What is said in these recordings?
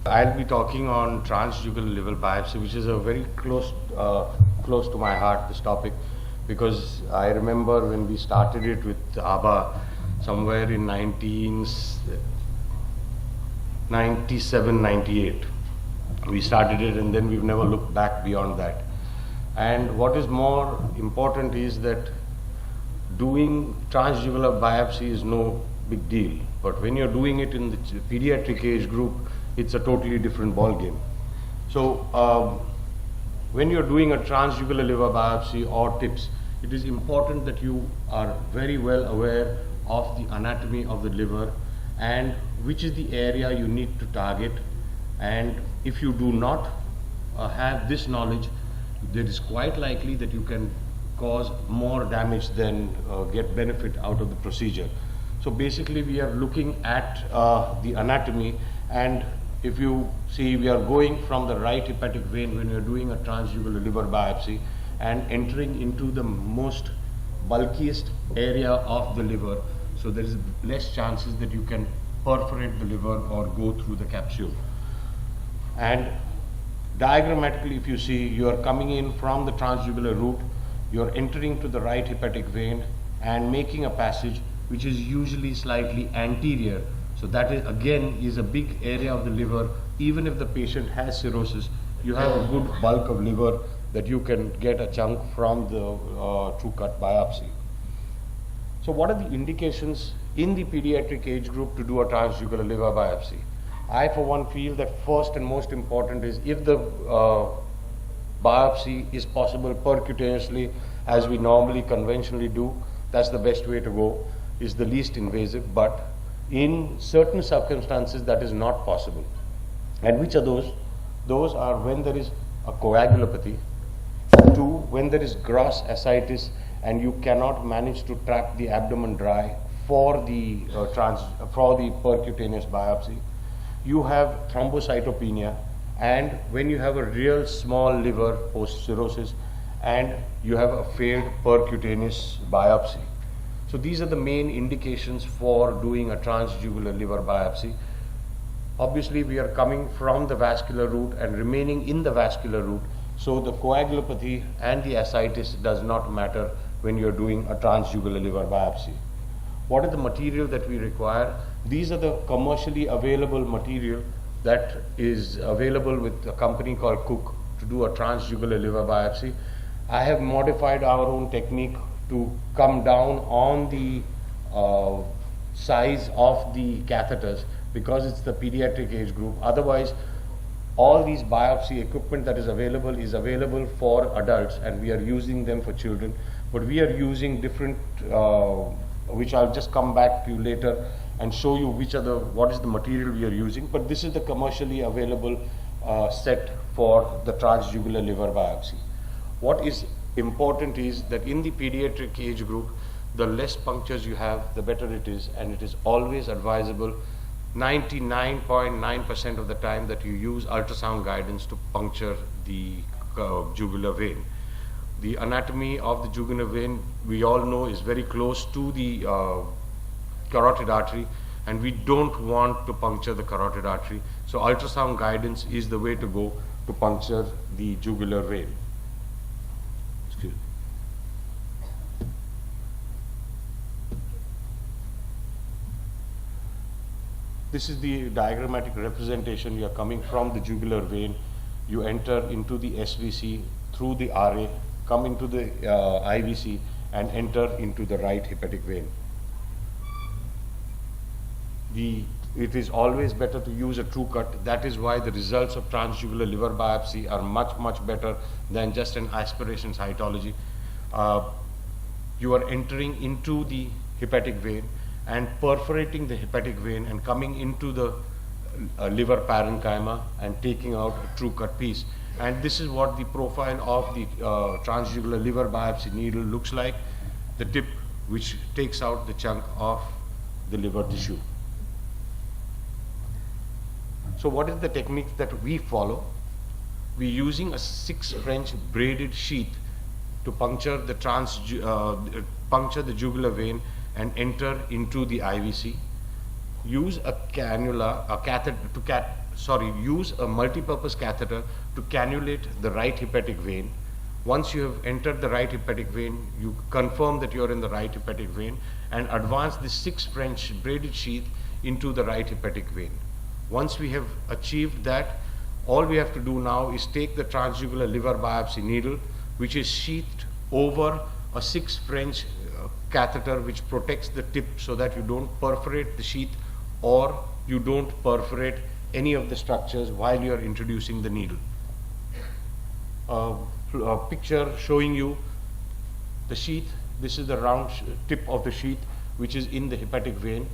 I'll be talking on transjugular liver biopsy, which is a very close to my heart, this topic, because I remember when we started it with ABBA somewhere in 1997, 98. We started it and then we've never looked back beyond that. And what is more important is that doing transjugular biopsy is no big deal. But when you're doing it in the pediatric age group, it's a totally different ball game. So when you're doing a transjugular liver biopsy or TIPS, it is important that you are very well aware of the anatomy of the liver and which is the area you need to target. And if you do not have this knowledge, it is quite likely that you can cause more damage than get benefit out of the procedure. So basically we are looking at the anatomy, and if you see, we are going from the right hepatic vein when we are doing a transjugular liver biopsy and entering into the most bulkiest area of the liver, so there is less chances that you can perforate the liver or go through the capsule. And diagrammatically, if you see, you are coming in from the transjugular route, you are entering to the right hepatic vein and making a passage which is usually slightly anterior. So that is again is a big area of the liver. Even if the patient has cirrhosis, you have a good bulk of liver that you can get a chunk from the true cut biopsy. So what are the indications in the pediatric age group to do a transjugular liver biopsy? I for one feel that first and most important is if the biopsy is possible percutaneously as we normally conventionally do, that's the best way to go, is the least invasive, but in certain circumstances that is not possible. And which are those? Those are when there is a coagulopathy, 2, when there is gross ascites and you cannot manage to trap the abdomen dry for the percutaneous biopsy. You have thrombocytopenia, and when you have a real small liver post cirrhosis and you have a failed percutaneous biopsy. So these are the main indications for doing a transjugular liver biopsy. Obviously we are coming from the vascular route and remaining in the vascular route, so the coagulopathy and the ascites does not matter when you're doing a transjugular liver biopsy. What is the material that we require? These are the commercially available material that is available with a company called Cook to do a transjugular liver biopsy. I have modified our own technique to come down on the size of the catheters because it's the pediatric age group. Otherwise, all these biopsy equipment that is available for adults, and we are using them for children, but we are using different which I'll just come back to you later and show you what is the material we are using. But this is the commercially available set for the transjugular liver biopsy. What is important is that in the pediatric age group, the less punctures you have, the better it is, and it is always advisable 99.9% of the time that you use ultrasound guidance to puncture the jugular vein. The anatomy of the jugular vein, we all know, is very close to the carotid artery, and we don't want to puncture the carotid artery. So ultrasound guidance is the way to go to puncture the jugular vein. Excuse me. This is the diagrammatic representation. You are coming from the jugular vein, you enter into the SVC through the RA, come into the IVC and enter into the right hepatic vein. It is always better to use a true cut. That is why the results of transjugular liver biopsy are much better than just an aspiration cytology. You are entering into the hepatic vein and perforating the hepatic vein and coming into the liver parenchyma and taking out a true cut piece. And this is what the profile of the transjugular liver biopsy needle looks like, the tip which takes out the chunk of the liver tissue. So what is the technique that we follow? We're using a 6 French braided sheath to puncture the jugular vein and enter into the IVC. Use a cannula, a catheter to use a multi-purpose catheter to cannulate the right hepatic vein. Once you have entered the right hepatic vein, you confirm that you are in the right hepatic vein and advance the 6 French braided sheath into the right hepatic vein. Once we have achieved that, all we have to do now is take the transjugular liver biopsy needle, which is sheathed over a 6 French catheter, which protects the tip so that you don't perforate the sheath or you don't perforate any of the structures while you are introducing the needle. A picture showing you the sheath. This is the round tip of the sheath which is in the hepatic vein.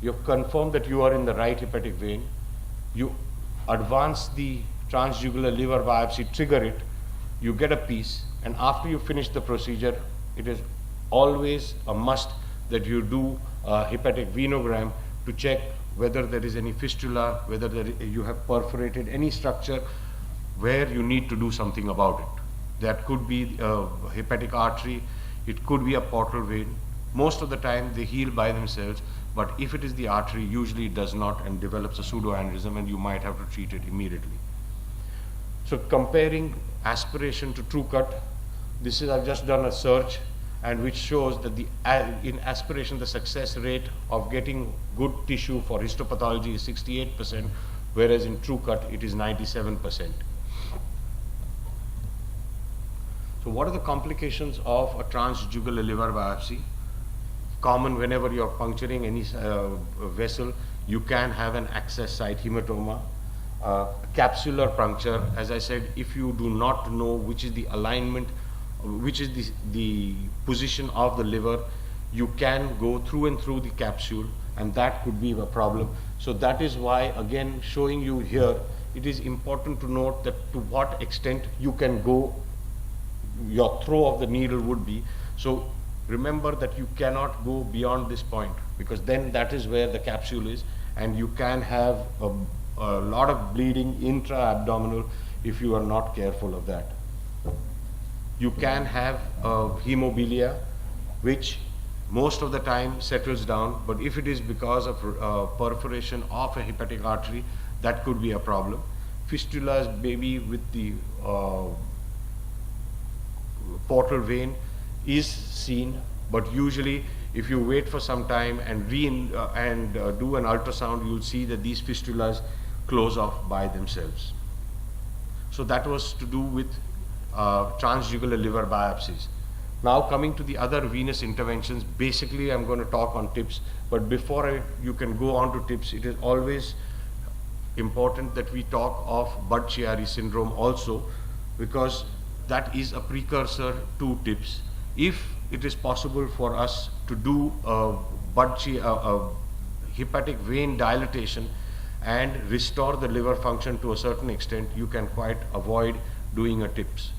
You have confirmed that you are in the right hepatic vein. You advance the transjugular liver biopsy, trigger it, you get a piece, and after you finish the procedure, it is always a must that you do a hepatic venogram to check whether there is any fistula, whether you have perforated any structure where you need to do something about it. That could be a hepatic artery, it could be a portal vein. Most of the time they heal by themselves, but if it is the artery, usually it does not and develops a pseudoaneurysm, and you might have to treat it immediately. So comparing aspiration to TrueCut, this is, I've just done a search, and which shows that in aspiration the success rate of getting good tissue for histopathology is 68%, whereas in TrueCut it is 97%. So what are the complications of a transjugular liver biopsy? Common whenever you are puncturing any vessel, you can have an access site hematoma. Capsular puncture, as I said, if you do not know which is the alignment, which is the position of the liver, you can go through and through the capsule, and that could be a problem. So that is why, again, showing you here, it is important to note that to what extent you can go, your throw of the needle would be. So remember that you cannot go beyond this point, because then that is where the capsule is, and you can have a lot of bleeding intra-abdominal if you are not careful of that. You can have hemophilia, which most of the time settles down, but if it is because of perforation of a hepatic artery, that could be a problem. Fistulas, maybe with the portal vein, is seen, but usually if you wait for some time and do an ultrasound, you'll see that these fistulas close off by themselves. So that was to do with transjugular liver biopsies. Now coming to the other venous interventions, basically I'm going to talk on TIPS, but before you can go on to TIPS, it is always important that we talk of Budd-Chiari syndrome also, because that is a precursor to TIPS. If it is possible for us to do hepatic vein dilatation and restore the liver function to a certain extent, you can quite avoid doing a TIPS.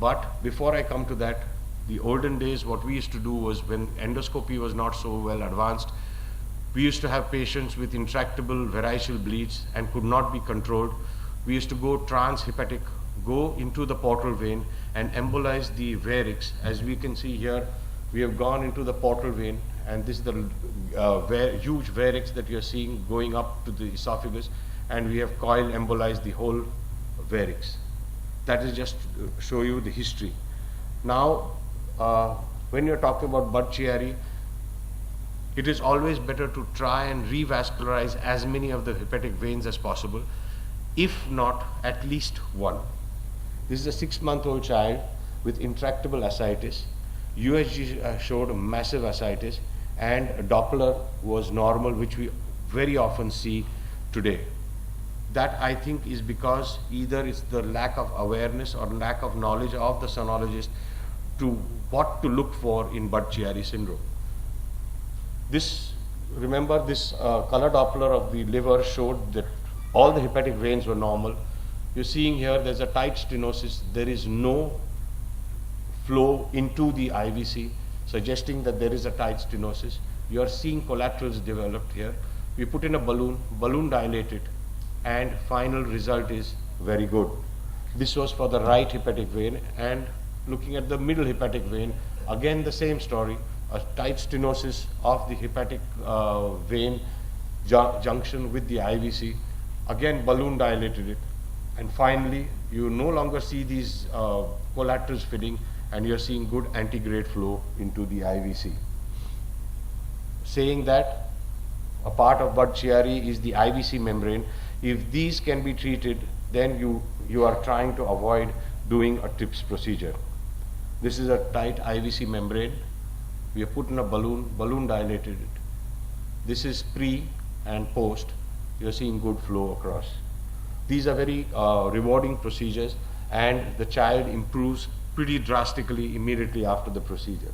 But before I come to that, the olden days, what we used to do was, when endoscopy was not so well advanced, we used to have patients with intractable variceal bleeds and could not be controlled. We used to go transhepatic, go into the portal vein and embolize the varix. As we can see here, we have gone into the portal vein, and this is the huge varix that you are seeing going up to the esophagus, and we have coil embolized the whole varix. That is just to show you the history. Now, when you're talking about Budd-Chiari, it is always better to try and revascularize as many of the hepatic veins as possible, if not at least one. This is a 6-month-old child with intractable ascites. USG showed a massive ascites, and Doppler was normal, which we very often see today. That, I think, is because either it's the lack of awareness or lack of knowledge of the sonologist to what to look for in Budd-Chiari syndrome. Remember this color Doppler of the liver showed that all the hepatic veins were normal. You're seeing here there's a tight stenosis. There is no flow into the IVC, suggesting that there is a tight stenosis. You are seeing collaterals developed here. We put in a balloon dilated, and final result is very good. This was for the right hepatic vein, and looking at the middle hepatic vein, again the same story, a tight stenosis of the hepatic vein junction with the IVC. again balloon dilated it, and finally you no longer see these collaterals fitting, and you're seeing good antegrade flow into the IVC. Saying that a part of Budd-Chiari is the IVC membrane. If these can be treated, then you are trying to avoid doing a TIPS procedure. This is a tight IVC membrane. We have put in a balloon dilated it. This is pre and post. You're seeing good flow across. These are very rewarding procedures, and the child improves pretty drastically immediately after the procedure.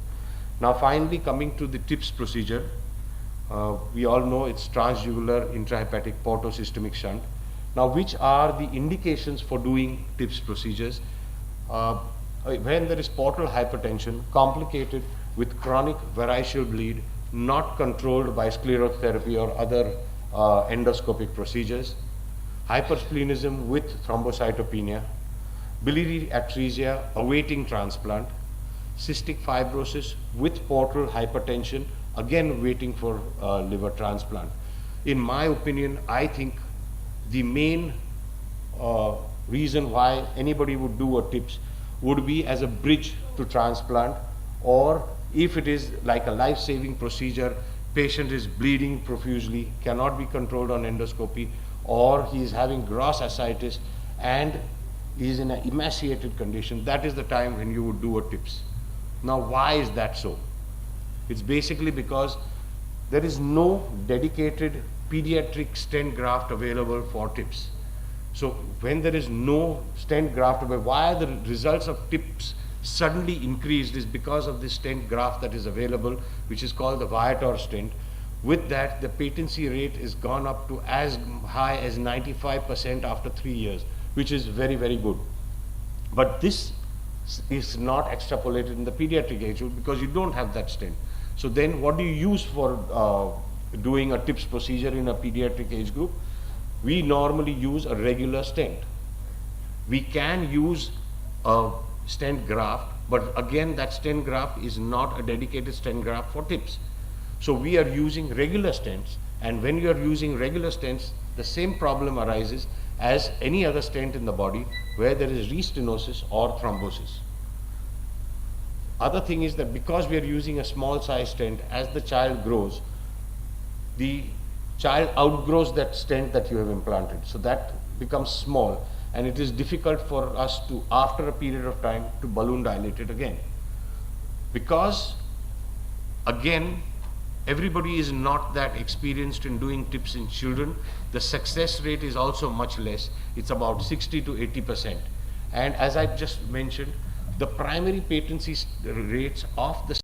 Now finally, coming to the TIPS procedure, we all know it's transjugular intrahepatic portosystemic shunt. Now, which are the indications for doing TIPS procedures? When there is portal hypertension complicated with chronic variceal bleed, not controlled by sclerotherapy or other endoscopic procedures, hypersplenism with thrombocytopenia, biliary atresia awaiting transplant, cystic fibrosis with portal hypertension, again waiting for liver transplant. In my opinion, I think the main reason why anybody would do a TIPS would be as a bridge to transplant, or if it is like a life-saving procedure, patient is bleeding profusely, cannot be controlled on endoscopy, or he is having gross ascites and is in an emaciated condition, that is the time when you would do a TIPS. Now, why is that so? It's basically because there is no dedicated pediatric stent graft available for TIPS. So when there is no stent graft available, why the results of TIPS suddenly increased is because of the stent graft that is available, which is called the Viator stent. With that, the patency rate is gone up to as high as 95% after 3 years, which is very, very good. But this is not extrapolated in the pediatric age group because you don't have that stent. So then what do you use for doing a TIPS procedure in a pediatric age group? We normally use a regular stent. We can use a stent graft, but again that stent graft is not a dedicated stent graft for TIPS. So we are using regular stents, and when you are using regular stents, the same problem arises as any other stent in the body where there is restenosis or thrombosis. Other thing is that because we are using a small size stent, as the child grows, the child outgrows that stent that you have implanted. So that becomes small, and it is difficult for us to, after a period of time, to balloon dilate it again. Because, again, everybody is not that experienced in doing TIPS in children, the success rate is also much less. It's about 60 to 80%. And as I just mentioned, the primary patency rates of the